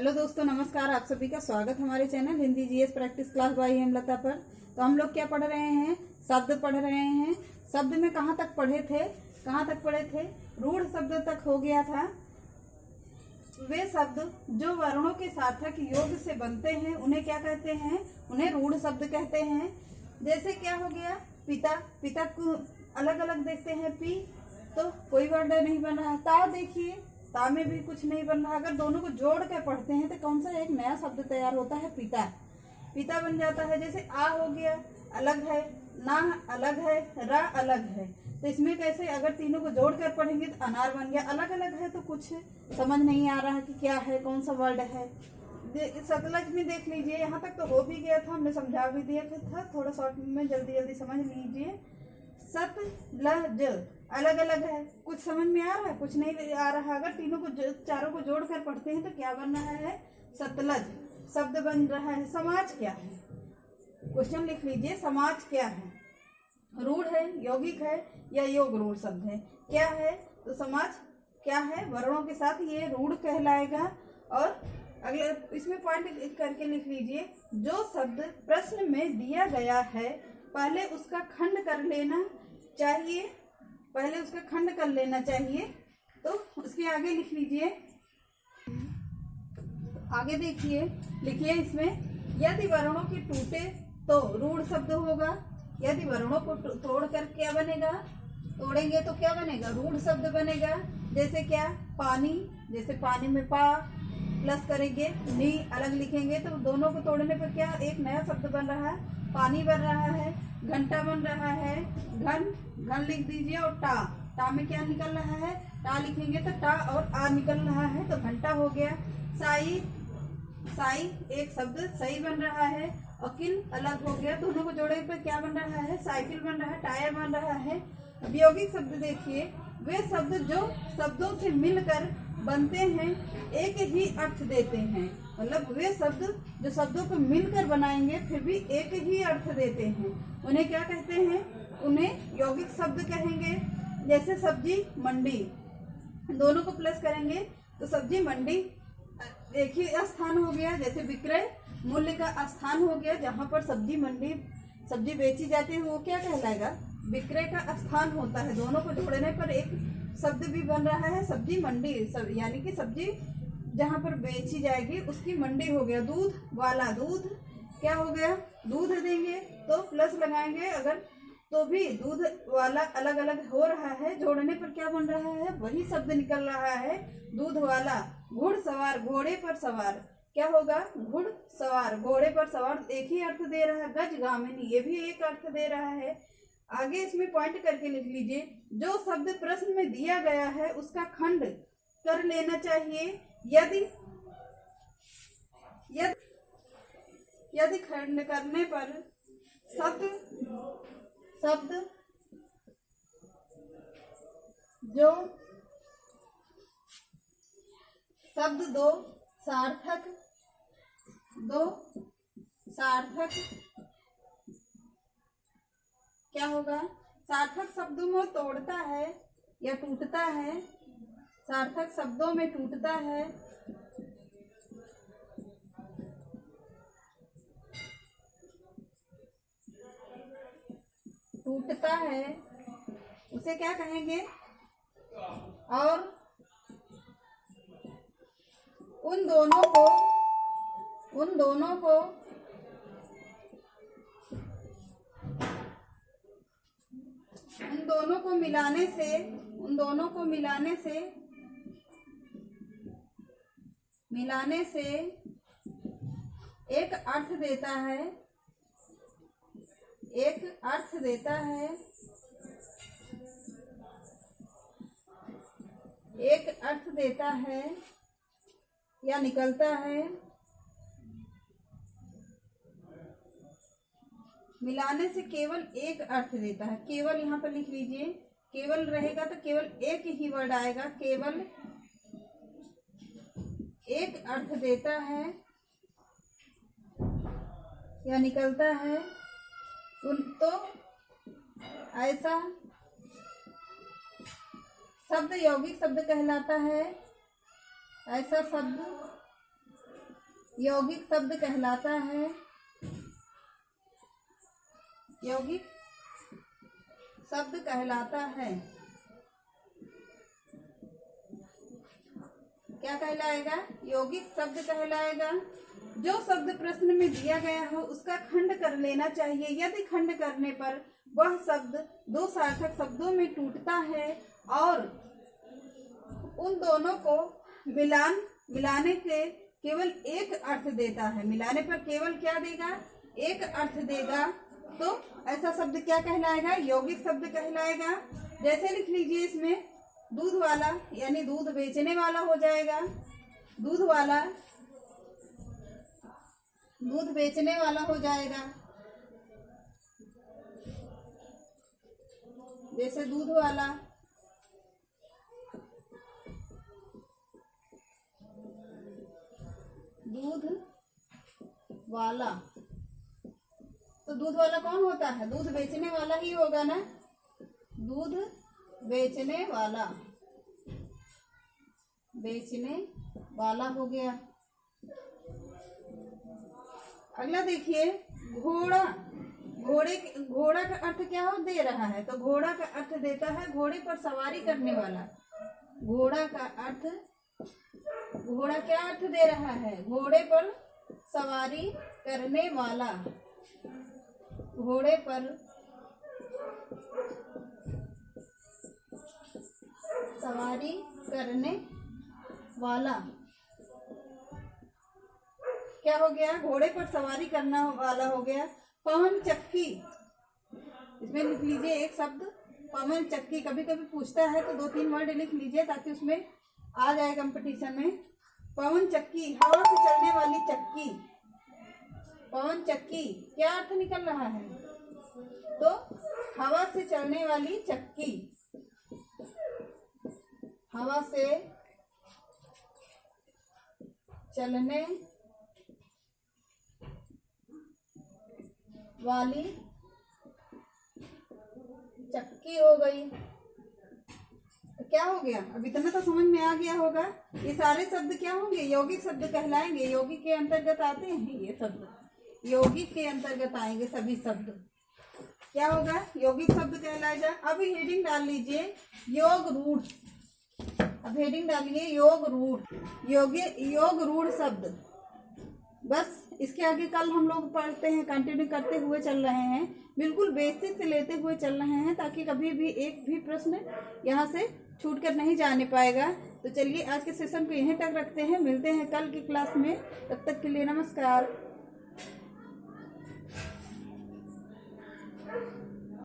Hello दोस्तों, नमस्कार। आप सभी का स्वागत हमारे channel Hindi GS practice class by Hemlata पर। तो हम लोग क्या पढ़ रहे हैं? शब्द पढ़ रहे हैं। शब्द में कहाँ तक पढ़े थे? रूढ़ शब्द तक हो गया था। वे शब्द जो वर्णों के सार्थक योग से बनते हैं उन्हें क्या कहते हैं? उन्हें रूढ़ शब्द कहते हैं। जैसे क्या हो गया? पिता। पिता को अलग अलग देखते हैं। पी तो कोई वर्ड नहीं बन रहा। ता देखिए, ता में भी कुछ नहीं बन रहा। अगर दोनों को जोड़ कर पढ़ते हैं तो कौन सा एक नया शब्द तैयार होता है? पिता। पिता बन जाता है। जैसे आ हो गया, अलग है। ना अलग है। रा अलग है। तो इसमें कैसे, अगर तीनों को जोड़ कर पढ़ेंगे तो अनार बन गया। अलग अलग है तो कुछ समझ नहीं आ रहा कि क्या है, कौन सा वर्ड है। सतलज में देख लीजिए, यहाँ तक तो हो भी गया था, हमने समझा भी दिया था। थोड़ा शॉर्ट में जल्दी जल्दी समझ लीजिए। सतलज अलग अलग है। कुछ समझ में आ रहा है, कुछ नहीं आ रहा। अगर तीनों को चारों को जोड़ कर पढ़ते हैं तो क्या बन रहा है? सतलज शब्द बन रहा है। समाज क्या है? क्वेश्चन लिख लीजिए, समाज क्या है? रूढ़ है, यौगिक है या योग रूढ़ शब्द है? क्या है? तो समाज क्या है? वर्णों के साथ ये रूढ़ कहलाएगा। और अगले इसमें पॉइंट करके लिख लीजिए, जो शब्द प्रश्न में दिया गया है पहले उसका खंड कर लेना चाहिए। तो उसके आगे लिख लीजिए। आगे देखिए, लिखिए इसमें, यदि वर्णों के टूटे तो रूढ़ शब्द होगा। यदि वर्णों को तोड़कर क्या बनेगा? तोड़ेंगे तो क्या बनेगा? रूढ़ शब्द बनेगा। जैसे क्या? पानी। जैसे पानी में पा प्लस करेंगे, नी अलग लिखेंगे तो दोनों को तोड़ने पर क्या एक नया शब्द बन रहा है? पानी बन रहा है। घंटा बन रहा है। घन लिख दीजिए। और टा में क्या निकल रहा है? टा लिखेंगे तो टा और आ निकल रहा है तो घंटा हो गया। साई एक शब्द सही बन रहा है। और किल अलग हो गया। दोनों को जोड़े पर क्या बन रहा है? साइकिल बन रहा है, टायर बन रहा है। अब यौगिक शब्द देखिए, वे शब्द जो शब्दों से मिलकर बनते हैं एक ही अर्थ देते हैं। मतलब वे शब्द जो शब्दों को मिलकर बनाएंगे फिर भी एक ही अर्थ देते हैं, उन्हें क्या कहते हैं? उन्हें यौगिक शब्द कहेंगे। जैसे सब्जी मंडी, दोनों को प्लस करेंगे तो सब्जी मंडी एक ही स्थान हो गया। जैसे विक्रय मूल्य का स्थान हो गया, जहाँ पर सब्जी मंडी सब्जी बेची जाती है वो क्या कहलाएगा? विक्रय का स्थान होता है। दोनों को जोड़ने पर एक शब्द भी बन रहा है, सब्जी मंडी। यानी कि सब्जी जहाँ पर बेची जाएगी उसकी मंडी हो गया। दूध वाला, दूध क्या हो गया? दूध देंगे तो प्लस लगाएंगे, अगर तो भी दूध वाला अलग अलग हो रहा है, जोड़ने पर क्या बन रहा है? वही शब्द निकल रहा है, दूध वाला। घुड़सवार, घोड़े पर सवार क्या होगा? घुड़सवार, घोड़े पर सवार एक ही अर्थ दे रहा है। गजगामिनी ये भी एक अर्थ दे रहा है। आगे इसमें पॉइंट करके लिख लीजिए, जो शब्द प्रश्न में दिया गया है उसका खंड कर लेना चाहिए। यदि खंड करने पर शब्द जो शब्द दो सार्थक क्या होगा? सार्थक शब्दों में तोड़ता है या टूटता है? सार्थक शब्दों में टूटता है। टूटता है उसे क्या कहेंगे? और उन दोनों को मिलाने से एक अर्थ देता है। या निकलता है। मिलाने से केवल एक अर्थ देता है। केवल यहाँ पर लिख लीजिए, केवल रहेगा तो केवल एक ही वर्ड आएगा। केवल एक अर्थ देता है या निकलता है तो ऐसा शब्द यौगिक शब्द कहलाता है। ऐसा शब्द यौगिक शब्द कहलाता है, यौगिक शब्द कहलाता है। क्या कहलाएगा? यौगिक शब्द कहलाएगा। जो शब्द प्रश्न में दिया गया हो उसका खंड कर लेना चाहिए। यदि खंड करने पर वह शब्द दो सार्थक शब्दों में टूटता है और उन दोनों को मिलाने से केवल एक अर्थ देता है, मिलाने पर केवल क्या देगा? एक अर्थ देगा, तो ऐसा शब्द क्या कहलाएगा? यौगिक शब्द कहलाएगा। जैसे लिख लीजिए इसमें दूध वाला यानी दूध बेचने वाला हो जाएगा। दूध वाला दूध बेचने वाला हो जाएगा। जैसे दूध वाला, दूध वाला, तो दूध वाला कौन होता है? दूध बेचने वाला ही होगा ना। दूध बेचने वाला, बेचने वाला हो गया। अगला देखिए, घोड़ा। घोड़ा का अर्थ क्या हो दे रहा है? तो घोड़ा का अर्थ देता है घोड़े पर सवारी करने वाला। घोड़ा का अर्थ, घोड़ा क्या अर्थ दे रहा है? घोड़े पर सवारी करने वाला। घोड़े पर सवारी करने वाला क्या हो गया? घोड़े पर सवारी करना वाला हो गया। पवन चक्की, इसमें लिख लीजिए एक शब्द पवन चक्की। कभी कभी पूछता है तो 2-3 वर्ड लिख लीजिए ताकि उसमें आ जाए कंपटीशन में। पवन चक्की, हवा से चलने वाली चक्की। पवन चक्की क्या अर्थ निकल रहा है? तो हवा से चलने वाली चक्की, हवा से चलने वाली चक्की हो गई। तो क्या हो गया? अब इतना तो समझ में आ गया होगा। ये सारे शब्द क्या होंगे? यौगिक शब्द कहलाएंगे। यौगिक के अंतर्गत आते हैं ये शब्द, यौगिक के अंतर्गत आएंगे सभी शब्द। क्या होगा? यौगिक शब्द कहलाएगा। अब हेडिंग डाल लीजिए योग रूढ़। अब हेडिंग डालिए योग रूढ़। योग रूढ़ शब्द। बस इसके आगे कल हम लोग पढ़ते हैं, कंटिन्यू करते हुए चल रहे हैं, बिल्कुल बेसिक से लेते हुए चल रहे हैं ताकि कभी भी एक भी प्रश्न यहाँ से छूट कर नहीं जाने पाएगा। तो चलिए आज के सेशन को यहीं तक रखते हैं, मिलते हैं कल की क्लास में। तब तक के लिए नमस्कार।